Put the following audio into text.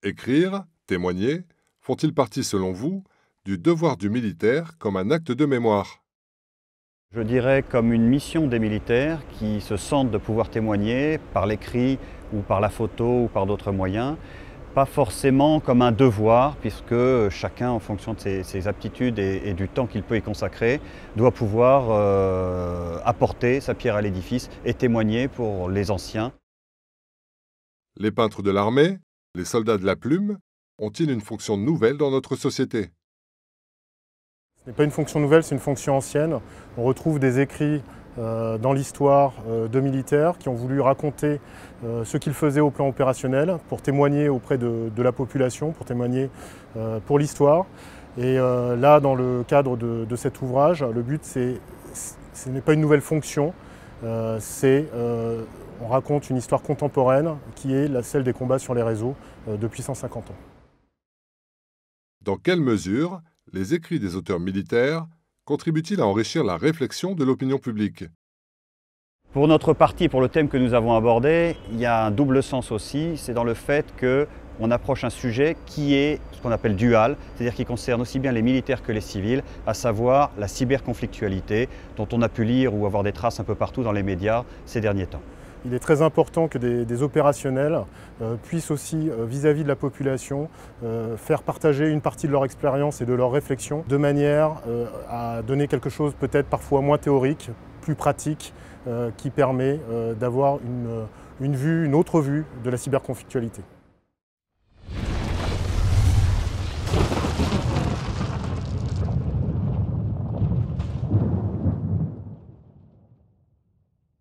Écrire, témoigner, font-ils partie, selon vous, du devoir du militaire comme un acte de mémoire? Je dirais comme une mission des militaires qui se sentent de pouvoir témoigner par l'écrit ou par la photo ou par d'autres moyens, pas forcément comme un devoir puisque chacun, en fonction de ses aptitudes et du temps qu'il peut y consacrer, doit pouvoir apporter sa pierre à l'édifice et témoigner pour les anciens. Les peintres de l'armée, les soldats de la plume, ont-ils une fonction nouvelle dans notre société? Ce n'est pas une fonction nouvelle, c'est une fonction ancienne. On retrouve des écrits dans l'histoire de militaires qui ont voulu raconter ce qu'ils faisaient au plan opérationnel pour témoigner auprès de la population, pour témoigner pour l'histoire. Et là, dans le cadre de cet ouvrage, le but, ce n'est pas une nouvelle fonction, on raconte une histoire contemporaine qui est celle des combats sur les réseaux depuis 150 ans. Dans quelle mesure les écrits des auteurs militaires contribuent-ils à enrichir la réflexion de l'opinion publique? Pour notre partie, pour le thème que nous avons abordé, il y a un double sens aussi, c'est dans le fait qu'on approche un sujet qui est ce qu'on appelle dual, c'est-à-dire qui concerne aussi bien les militaires que les civils, à savoir la cyberconflictualité dont on a pu lire ou avoir des traces un peu partout dans les médias ces derniers temps. Il est très important que des opérationnels puissent aussi, vis-à-vis de la population, faire partager une partie de leur expérience et de leur réflexion, de manière à donner quelque chose peut-être parfois moins théorique, plus pratique, qui permet d'avoir une autre vue de la cyberconflictualité.